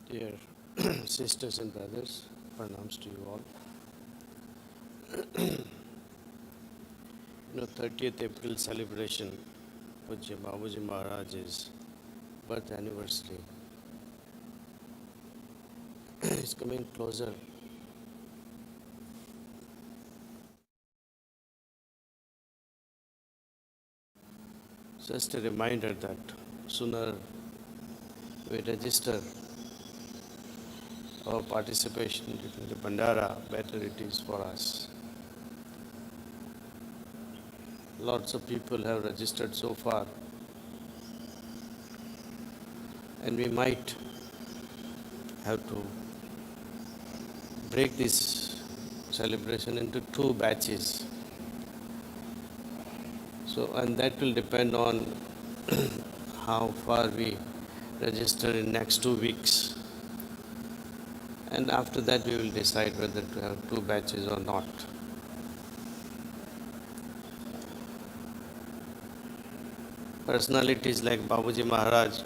Dear sisters and brothers, pranams to you all. 30th April celebration, Pujya Babuji Maharaj's birth anniversary is coming closer. Just a reminder that sooner we register our participation in the Bandara, better it is for us. Lots of people have registered so far, and we might have to break this celebration into two batches. So, and that will depend on how far we register in next 2 weeks. And after that we will decide whether to have two batches or not. Personalities like Babuji Maharaj,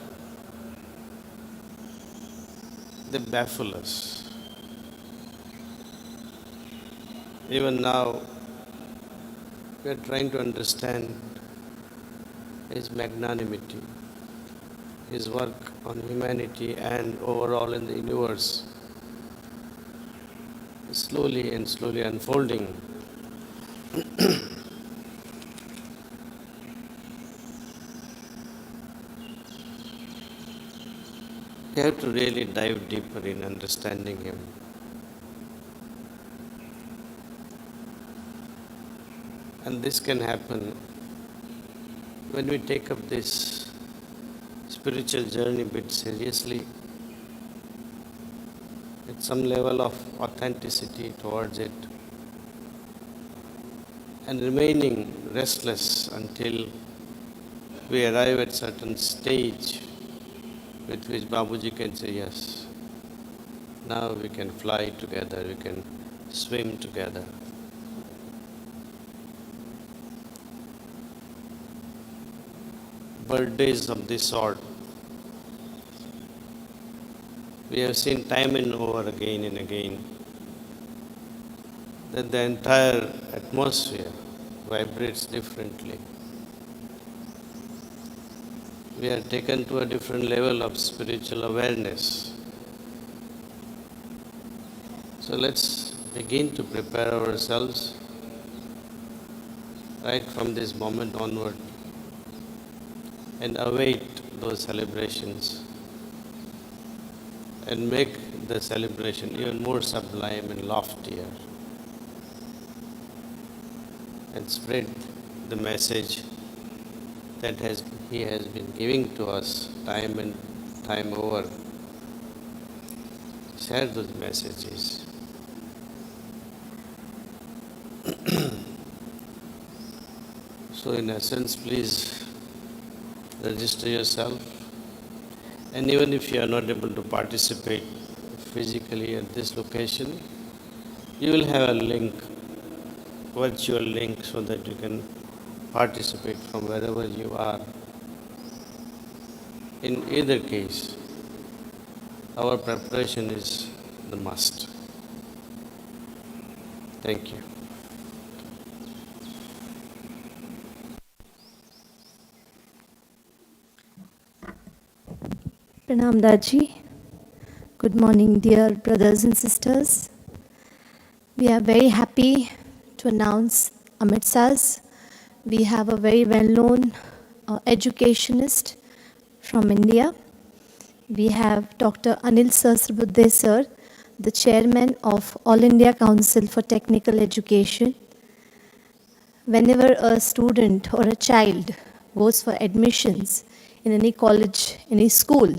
they baffle us. Even now, we are trying to understand his magnanimity, his work on humanity and overall in the universe is slowly and slowly unfolding. We have to really dive deeper in understanding him. And this can happen when we take up this spiritual journey a bit seriously, with some level of authenticity towards it, and remaining restless until we arrive at certain stage with which Babuji can say, yes, now we can fly together, we can swim together. Birthdays of this sort, we have seen time and over again and again that the entire atmosphere vibrates differently. We are taken to a different level of spiritual awareness. So let's begin to prepare ourselves right from this moment onward and await those celebrations and make the celebration even more sublime and loftier, and spread the message that he has been giving to us time and time over. Share those messages. So in essence, please register yourself, and even if you are not able to participate physically at this location, you will have a link, virtual link, so that you can participate from wherever you are. In either case, our preparation is the must. Thank you. Pranam Daji. Good morning, dear brothers and sisters. We are very happy to announce amidst us, we have a very well-known educationist from India. We have Dr. Anil Sahasrabudhe sir, the chairman of All India Council for Technical Education. Whenever a student or a child goes for admissions in any college, any school,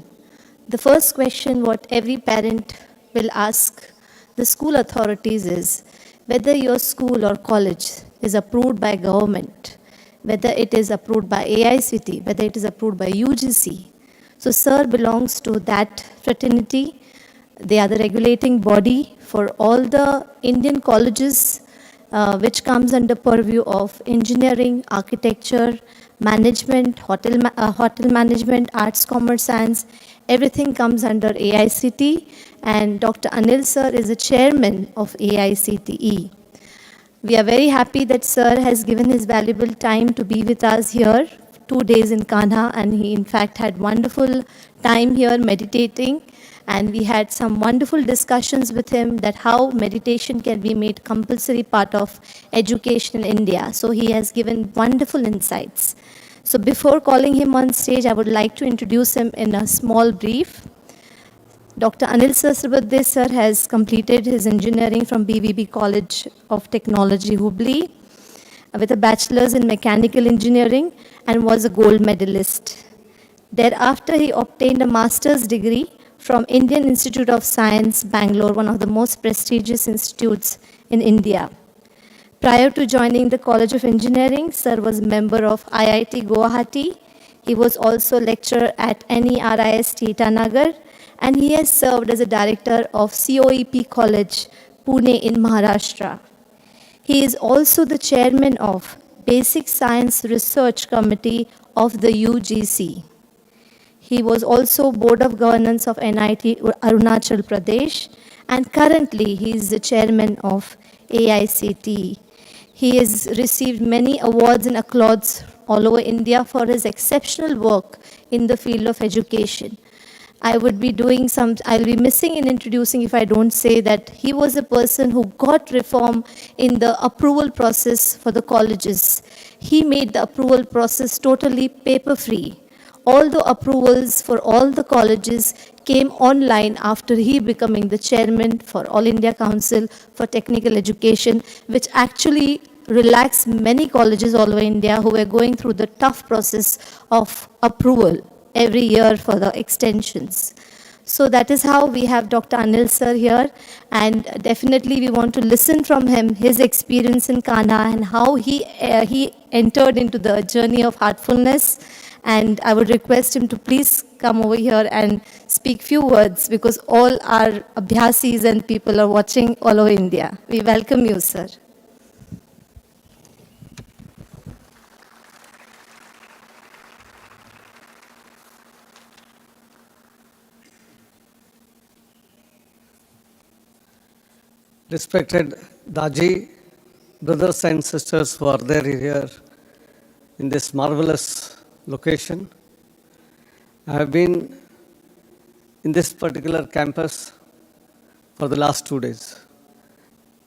the first question what every parent will ask the school authorities is whether your school or college is approved by government, whether it is approved by AICT, whether it is approved by UGC. So sir belongs to that fraternity. They are the regulating body for all the Indian colleges which comes under purview of engineering, architecture, management, hotel management, arts, commerce, science. Everything comes under AICT, and Dr. Anil sir is the chairman of AICTE. We are very happy that sir has given his valuable time to be with us here 2 days in Kanha, and he in fact had wonderful time here meditating, and we had some wonderful discussions with him that how meditation can be made compulsory part of education in India. So he has given wonderful insights. So before calling him on stage, I would like to introduce him in a small brief. Dr. Anil Sahasrabudhe sir has completed his engineering from BVB College of Technology, Hubli, with a bachelor's in mechanical engineering and was a gold medalist. Thereafter, he obtained a master's degree from Indian Institute of Science, Bangalore, one of the most prestigious institutes in India. Prior to joining the College of Engineering, sir was a member of IIT Guwahati. He was also lecturer at NERIST Itanagar, and he has served as a director of COEP College, Pune in Maharashtra. He is also the chairman of Basic Science Research Committee of the UGC. He was also Board of Governance of NIT Arunachal Pradesh, and currently he is the chairman of AICTE. He has received many awards and accolades all over India for his exceptional work in the field of education. I'll be missing in introducing if I don't say that he was a person who got reform in the approval process for the colleges. He made the approval process totally paper-free. All the approvals for all the colleges came online after he becoming the chairman for All India Council for Technical Education, which actually relaxed many colleges all over India who were going through the tough process of approval every year for the extensions. So that is how we have Dr. Anil sir here, and definitely we want to listen from him, his experience in Kanha and how he entered into the journey of heartfulness. And I would request him to please come over here and speak few words, because all our abhyasis and people are watching all over India. We welcome you, sir. Respected Daji, brothers and sisters who are there here in this marvelous location. I have been in this particular campus for the last 2 days,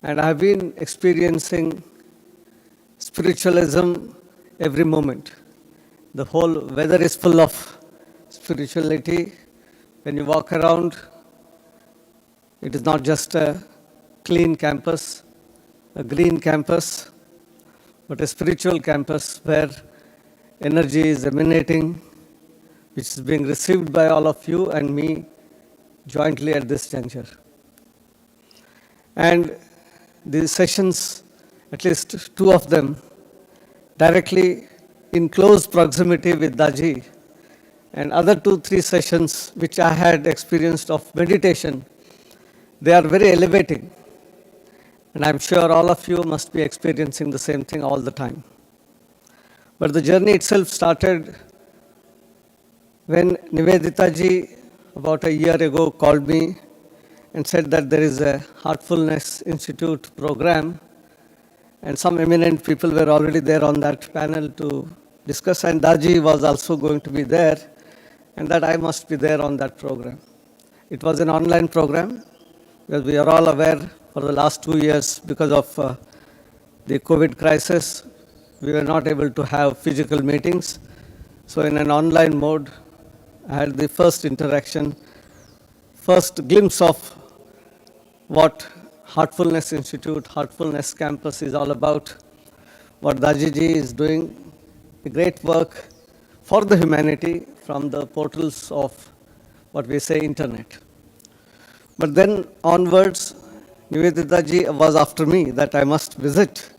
and I have been experiencing spiritualism every moment. The whole weather is full of spirituality. When you walk around, it is not just a clean campus, a green campus, but a spiritual campus where energy is emanating, which is being received by all of you and me jointly at this juncture. And these sessions, at least 2 of them, directly in close proximity with Daji, and other 2-3 sessions which I had experienced of meditation, they are very elevating. And I'm sure all of you must be experiencing the same thing all the time. But the journey itself started when Nivedita ji, about a year ago, called me and said that there is a Heartfulness Institute program, and some eminent people were already there on that panel to discuss, and Daji was also going to be there, and that I must be there on that program. It was an online program, because we are all aware for the last 2 years, because of the COVID crisis, we were not able to have physical meetings. So in an online mode, I had the first interaction, first glimpse of what Heartfulness Institute, Heartfulness Campus is all about, what Dajiji is doing, the great work for the humanity from the portals of what we say internet. But then onwards, Nivedita ji was after me that I must visit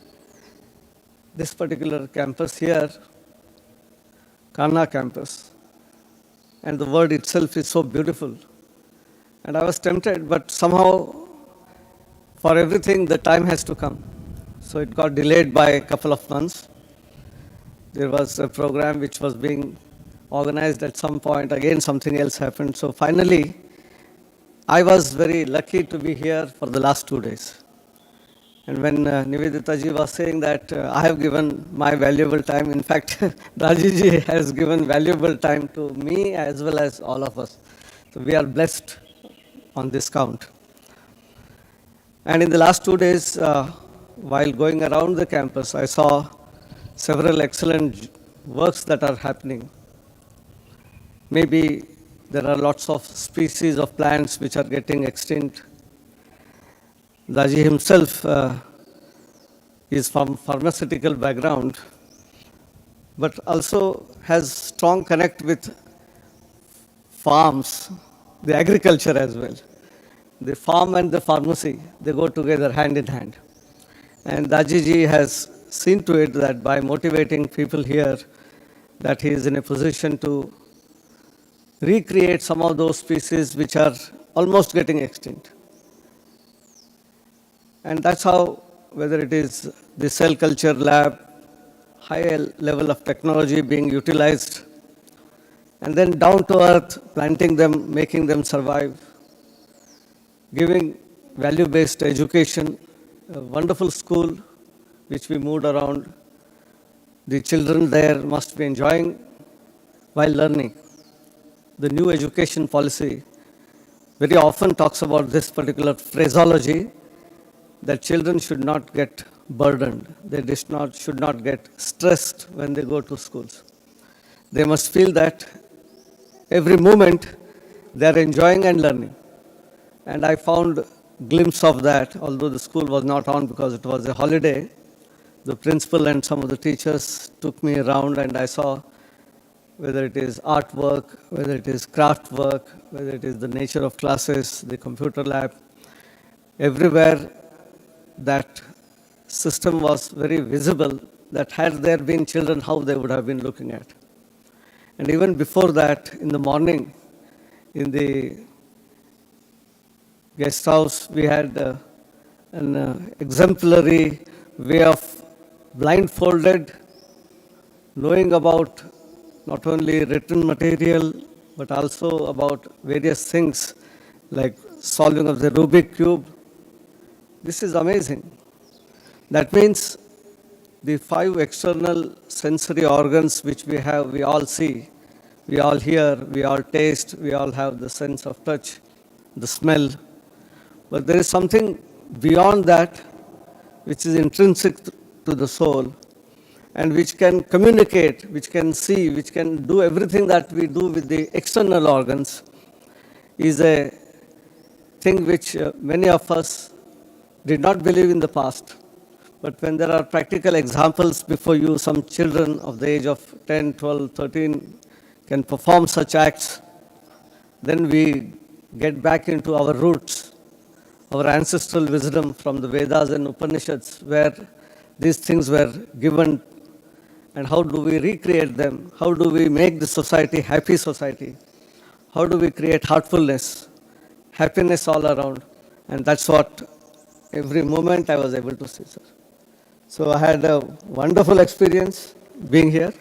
this particular campus here, Kanha campus. And the word itself is so beautiful. And I was tempted, but somehow for everything the time has to come. so it got delayed by a couple of months. There was a program which was being organized at some point. Again, something else happened. So finally, I was very lucky to be here for the last 2 days. And when Nivedita ji was saying that I have given my valuable time, in fact, Raji ji has given valuable time to me as well as all of us. So we are blessed on this count. And in the last 2 days, while going around the campus, I saw several excellent works that are happening. Maybe there are lots of species of plants which are getting extinct. Daji himself is from pharmaceutical background, but also has strong connect with farms, the agriculture as well. The farm and the pharmacy, they go together hand in hand. And Daji ji has seen to it that by motivating people here, that he is in a position to recreate some of those species which are almost getting extinct. And that's how, whether it is the cell culture lab, high level of technology being utilized, and then down to earth, planting them, making them survive, giving value-based education, a wonderful school which we moved around. The children there must be enjoying while learning. The new education policy very often talks about this particular phraseology, that children should not get burdened. They should not get stressed when they go to schools. They must feel that every moment they are enjoying and learning. And I found a glimpse of that, although the school was not on because it was a holiday. The principal and some of the teachers took me around, and I saw whether it is artwork, whether it is craft work, whether it is the nature of classes, the computer lab. Everywhere that system was very visible, that had there been children, how they would have been looking at. And even before that, in the morning, in the guest house, we had an exemplary way of blindfolded, knowing about not only written material, but also about various things like solving of the Rubik cube. This is amazing. That means the 5 external sensory organs which we have, we all see, we all hear, we all taste, we all have the sense of touch, the smell. But there is something beyond that which is intrinsic to the soul and which can communicate, which can see, which can do everything that we do with the external organs, is a thing which many of us did not believe in the past. But when there are practical examples before you, some children of the age of 10, 12, 13 can perform such acts, then we get back into our roots, our ancestral wisdom from the Vedas and Upanishads, where these things were given, and how do we recreate them? How do we make the society happy society? How do we create heartfulness, happiness all around? And that's what every moment I was able to see, sir. So I had a wonderful experience being here.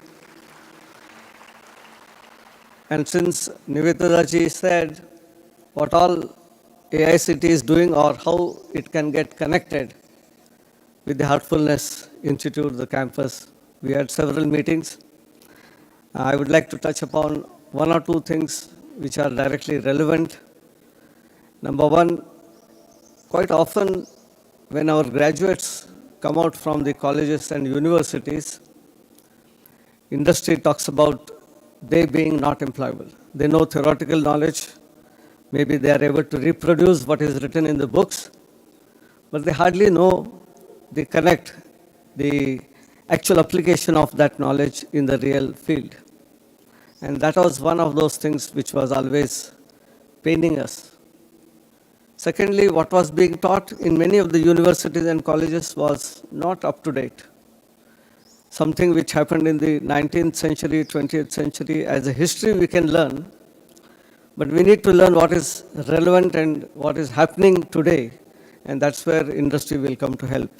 And since Nivedita ji said what all AICT is doing or how it can get connected with the Heartfulness Institute, the campus, we had several meetings. I would like to touch upon 1 or 2 things which are directly relevant. Number 1, quite often when our graduates come out from the colleges and universities, industry talks about they being not employable. They know theoretical knowledge, maybe they are able to reproduce what is written in the books, but they hardly know the connect, the actual application of that knowledge in the real field. And that was one of those things which was always paining us. Secondly, what was being taught in many of the universities and colleges was not up to date. Something which happened in the 19th century, 20th century, as a history we can learn, but we need to learn what is relevant and what is happening today, and that's where industry will come to help.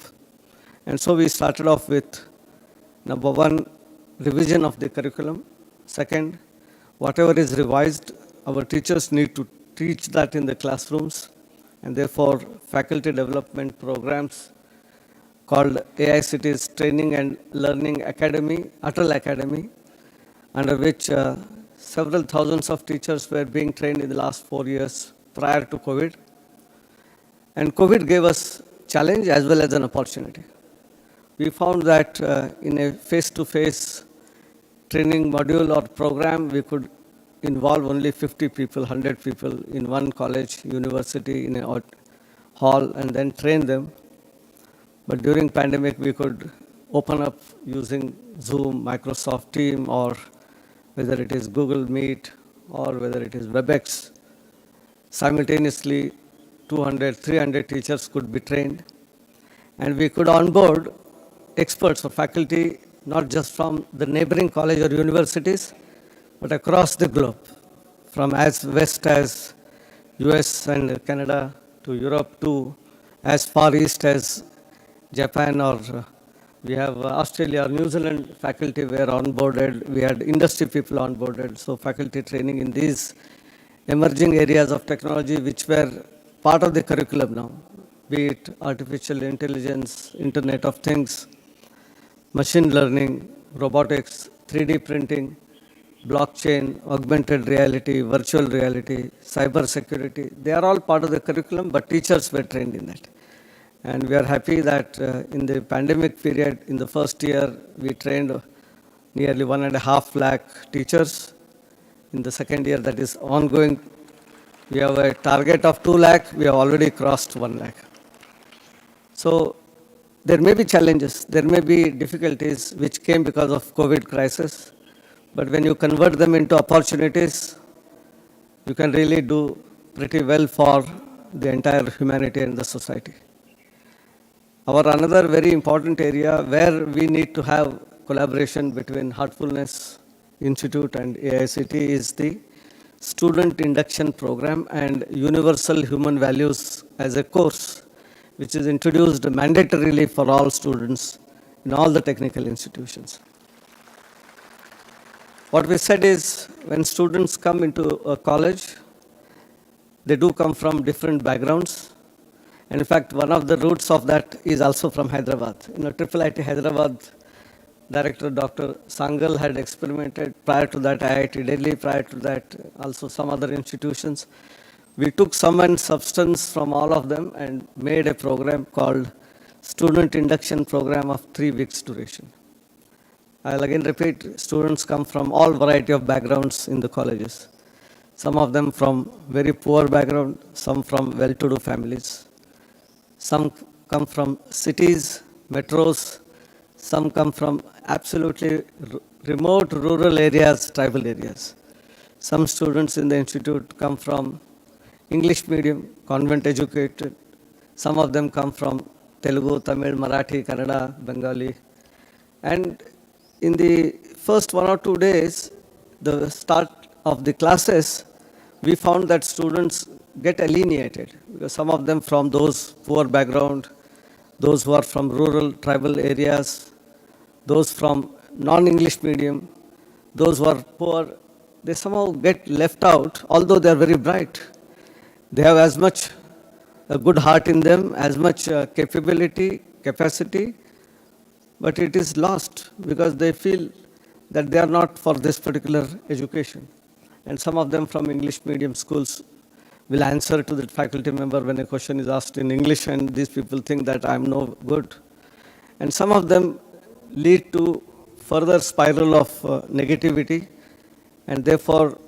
And so we started off with, number one, revision of the curriculum. Second, whatever is revised, our teachers need to teach that in the classrooms, and therefore faculty development programs called AICT's Training and Learning Academy, Atal Academy, under which several thousands of teachers were being trained in the last 4 years prior to COVID. And COVID gave us challenge as well as an opportunity. We found that in a face-to-face training module or program, we could involve only 50 people, 100 people in one college, university, in a hall, and then train them. But during pandemic, we could open up using Zoom, Microsoft Team, or whether it is Google Meet, or whether it is WebEx. Simultaneously, 200, 300 teachers could be trained. And we could onboard experts or faculty, not just from the neighboring college or universities, but across the globe, from as west as US and Canada to Europe to as far east as Japan, or we have Australia or New Zealand faculty were onboarded. We had industry people onboarded. So faculty training in these emerging areas of technology which were part of the curriculum now, be it artificial intelligence, Internet of Things, machine learning, robotics, 3D printing, blockchain, augmented reality, virtual reality, cyber security. They are all part of the curriculum, but teachers were trained in that. And we are happy that in the pandemic period, in the first year, we trained nearly 1.5 lakh teachers. In the second year, that is ongoing, we have a target of 2 lakh. We have already crossed 1 lakh. So there may be challenges, there may be difficulties which came because of COVID crisis, but when you convert them into opportunities, you can really do pretty well for the entire humanity and the society. Our another very important area where we need to have collaboration between Heartfulness Institute and AICT is the Student Induction Program and Universal Human Values as a course, which is introduced mandatorily for all students in all the technical institutions. What we said is when students come into a college, they do come from different backgrounds. And in fact, one of the roots of that is also from Hyderabad. IIIT Hyderabad Director Dr. Sangal had experimented. Prior to that, IIT Delhi. Prior to that, also some other institutions. We took sum and substance from all of them and made a program called Student Induction Program of 3 weeks duration. I'll again repeat, students come from all variety of backgrounds in the colleges. Some of them from very poor background, some from well-to-do families. Some come from cities, metros, some come from absolutely remote rural areas, tribal areas. Some students in the institute come from English medium, convent educated. Some of them come from Telugu, Tamil, Marathi, Kannada, Bengali. And in the first 1 or 2 days, the start of the classes, we found that students get alienated because some of them from those poor background, those who are from rural tribal areas, those from non-English medium, those who are poor, they somehow get left out, although they are very bright. They have as much a good heart in them, as much capability, capacity, but it is lost because they feel that they are not for this particular education. And some of them from English medium schools will answer to the faculty member when a question is asked in English, and these people think that I'm no good. And some of them lead to further spiral of negativity, and therefore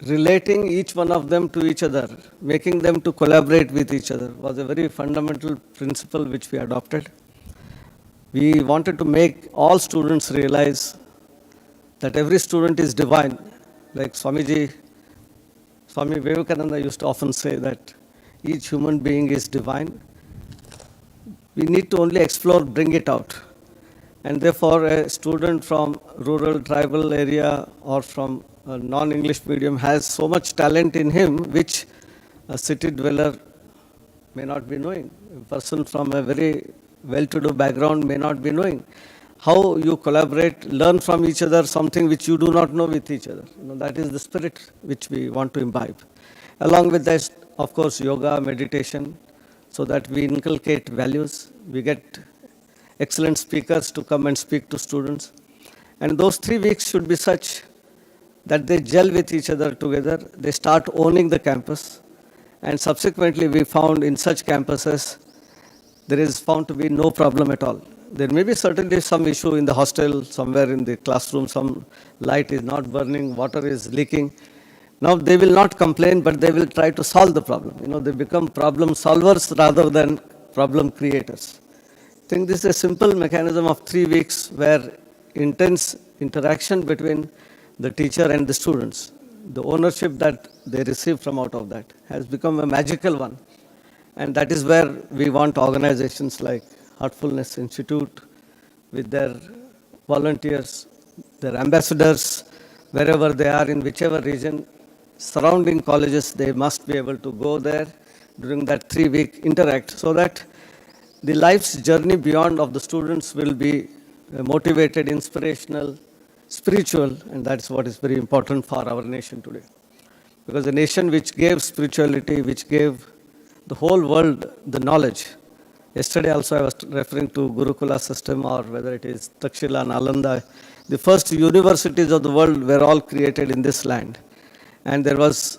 relating each one of them to each other, making them to collaborate with each other was a very fundamental principle which we adopted. We wanted to make all students realize that every student is divine. Like Swami Vivekananda used to often say that each human being is divine. We need to only explore, bring it out. And therefore, a student from rural tribal area or from a non-English medium has so much talent in him, which a city dweller may not be knowing. A person from a very well-to-do background may not be knowing. How you collaborate, learn from each other something which you do not know with each other. That is the spirit which we want to imbibe. Along with that, of course, yoga, meditation, so that we inculcate values. We get excellent speakers to come and speak to students. And those 3 weeks should be such that they gel with each other together. They start owning the campus. And subsequently, we found in such campuses, there is found to be no problem at all. There may be certainly some issue in the hostel, somewhere in the classroom, some light is not burning, water is leaking. Now they will not complain, but they will try to solve the problem. They become problem solvers rather than problem creators. I think this is a simple mechanism of 3 weeks where intense interaction between the teacher and the students, the ownership that they receive from out of that has become a magical one. And that is where we want organizations like Heartfulness Institute with their volunteers, their ambassadors, wherever they are in whichever region, surrounding colleges, they must be able to go there during that 3-week interact so that the life's journey beyond of the students will be motivated, inspirational, spiritual, and that's what is very important for our nation today. Because a nation which gave spirituality, which gave the whole world the knowledge. Yesterday also I was referring to Gurukula system, or whether it is Takshila, Nalanda. The first universities of the world were all created in this land. And there was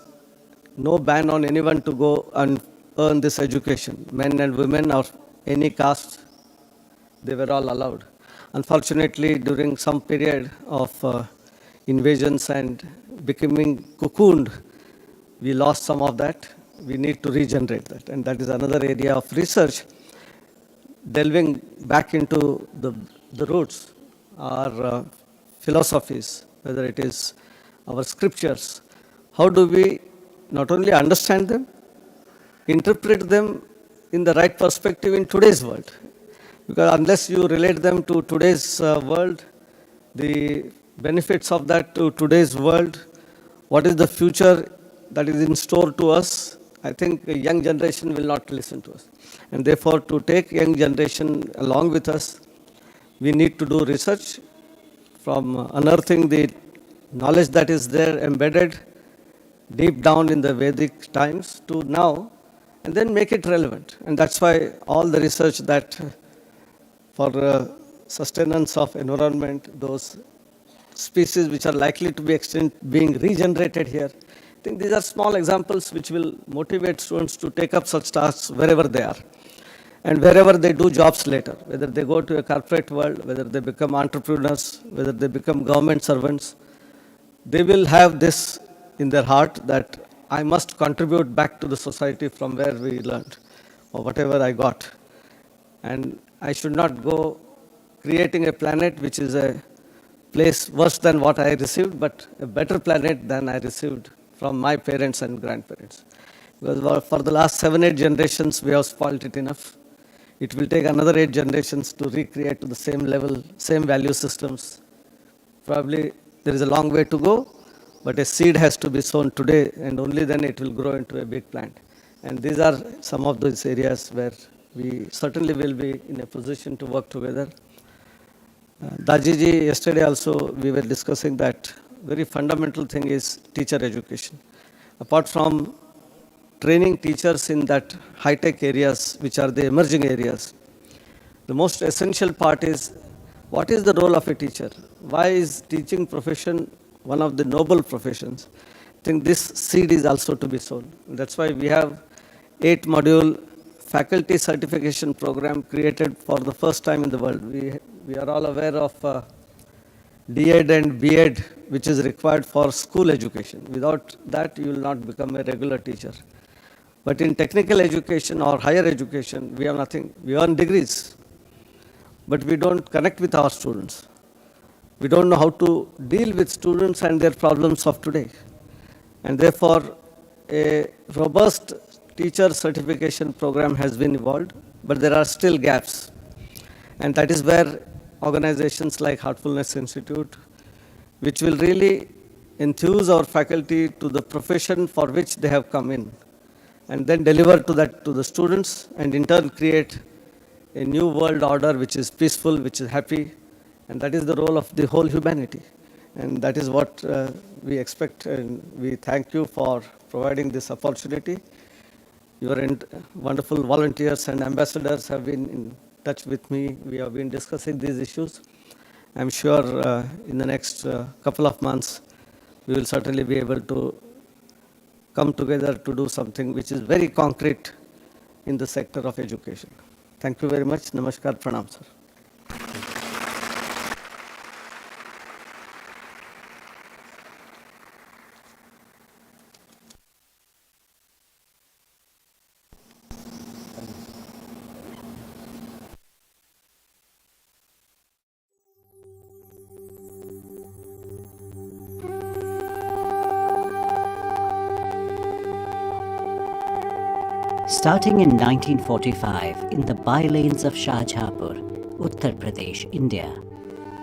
no ban on anyone to go and earn this education. Men and women of any caste, they were all allowed. Unfortunately, during some period of invasions and becoming cocooned, we lost some of that. We need to regenerate that. And that is another area of research, delving back into the roots, our philosophies, whether it is our scriptures. How do we not only understand them, interpret them in the right perspective in today's world? Because unless you relate them to today's world, the benefits of that to today's world, what is the future that is in store to us, I think the young generation will not listen to us. And therefore, to take young generation along with us, we need to do research from unearthing the knowledge that is there embedded deep down in the Vedic times to now, and then make it relevant. And that's why all the research that for sustenance of environment, those species which are likely to be extinct being regenerated here, I think these are small examples which will motivate students to take up such tasks wherever they are and wherever they do jobs later, whether they go to a corporate world, whether they become entrepreneurs, whether they become government servants, they will have this in their heart that I must contribute back to the society from where we learned or whatever I got. And I should not go creating a planet which is a place worse than what I received, but a better planet than I received from my parents and grandparents. Because for the last 7-8 generations, we have spoiled it enough. It will take another 8 generations to recreate to the same level, same value systems. Probably there is a long way to go, but a seed has to be sown today, and only then it will grow into a big plant. And these are some of those areas where we certainly will be in a position to work together. Dajiji, yesterday also we were discussing that very fundamental thing is teacher education. Apart from training teachers in that high-tech areas, which are the emerging areas, the most essential part is what is the role of a teacher? Why is teaching profession one of the noble professions? I think this seed is also to be sown. That's why we have 8-module faculty certification program created for the first time in the world. We are all aware of D.Ed and B.Ed, which is required for school education. Without that, you will not become a regular teacher. But in technical education or higher education, we have nothing. We earn degrees, but we don't connect with our students. We don't know how to deal with students and their problems of today. And therefore, a robust teacher certification program has been evolved, but there are still gaps. And that is where organizations like Heartfulness Institute, which will really enthuse our faculty to the profession for which they have come in, and then deliver to that to the students, and in turn create a new world order which is peaceful, which is happy, and that is the role of the whole humanity. And that is what we expect, and we thank you for providing this opportunity. Your wonderful volunteers and ambassadors have been in touch with me. We have been discussing these issues. I'm sure in the next couple of months, we will certainly be able to come together to do something which is very concrete in the sector of education. Thank you very much. Namaskar, pranam, sir. Starting in 1945 in the bylanes of Shahjahanpur, Uttar Pradesh, India,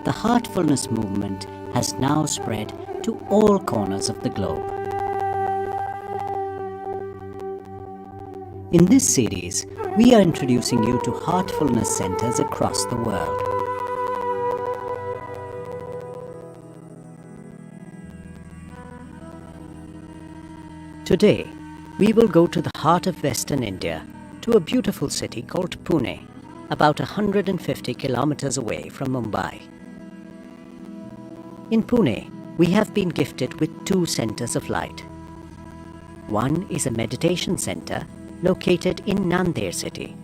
the Heartfulness movement has now spread to all corners of the globe. In this series, we are introducing you to Heartfulness centers across the world. Today, we will go to the heart of Western India, to a beautiful city called Pune, about 150 kilometers away from Mumbai. In Pune, we have been gifted with 2 centers of light. One is a meditation center located in Nanded city,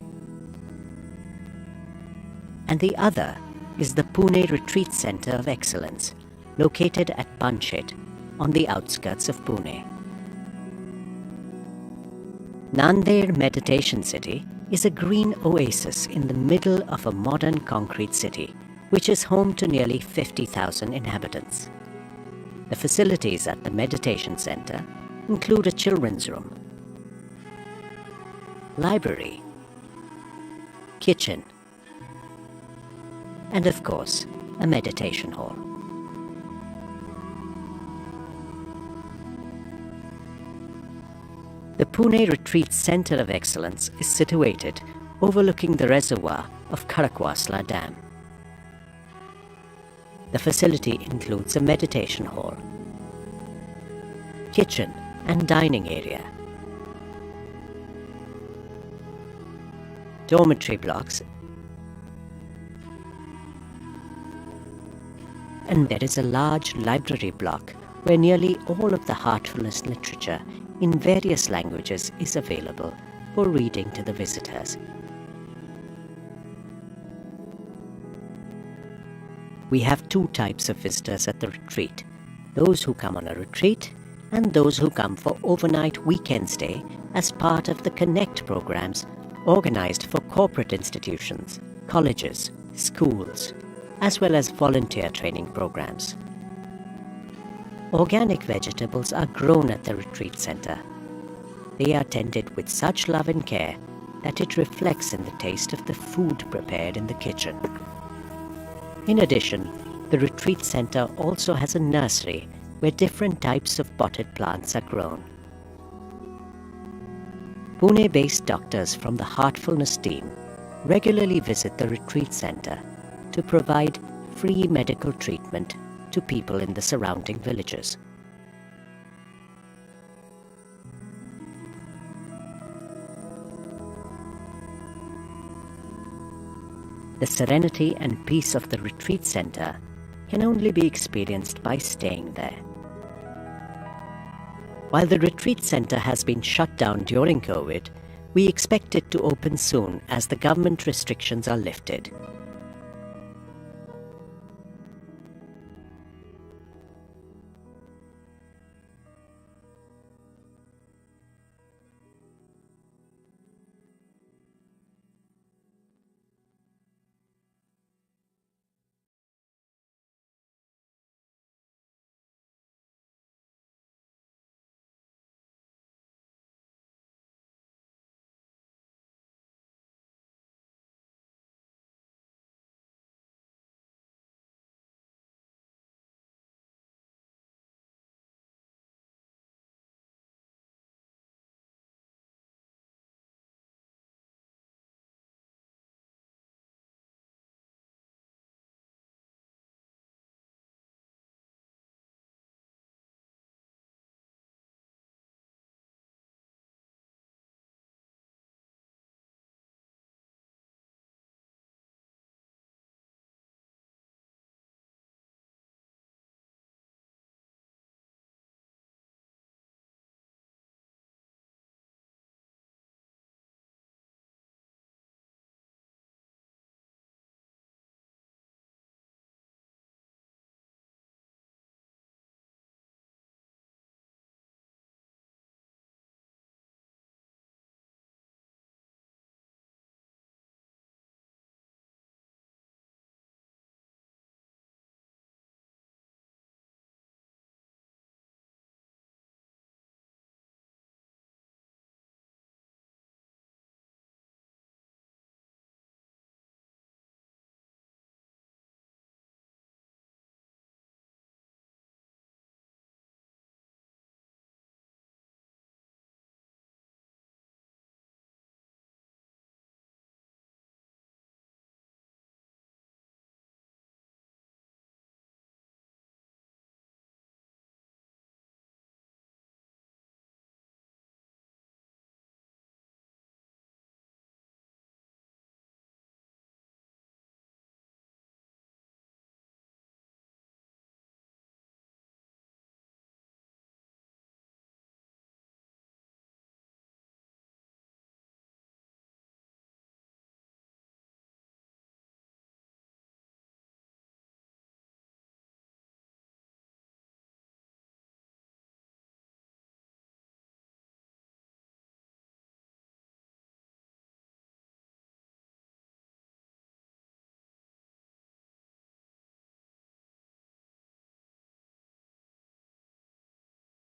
and the other is the Pune Retreat Center of Excellence, located at Panshet, on the outskirts of Pune. Nanded Meditation City is a green oasis in the middle of a modern concrete city, which is home to nearly 50,000 inhabitants. The facilities at the meditation center include a children's room, library, kitchen, and of course, a meditation hall. The Pune Retreat Center of Excellence is situated overlooking the reservoir of Khadakwasla Dam. The facility includes a meditation hall, kitchen and dining area, dormitory blocks, and there is a large library block where nearly all of the Heartfulness literature in various languages is available for reading to the visitors. We have 2 types of visitors at the retreat: those who come on a retreat and those who come for overnight weekend stay as part of the Connect programs organized for corporate institutions, colleges, schools, as well as volunteer training programs. Organic vegetables are grown at the retreat center. They are tended with such love and care that it reflects in the taste of the food prepared in the kitchen. In addition, the retreat center also has a nursery where different types of potted plants are grown. Pune-based doctors from the Heartfulness team regularly visit the retreat center to provide free medical treatment to people in the surrounding villages. The serenity and peace of the retreat center can only be experienced by staying there. While the retreat center has been shut down during COVID, we expect it to open soon as the government restrictions are lifted.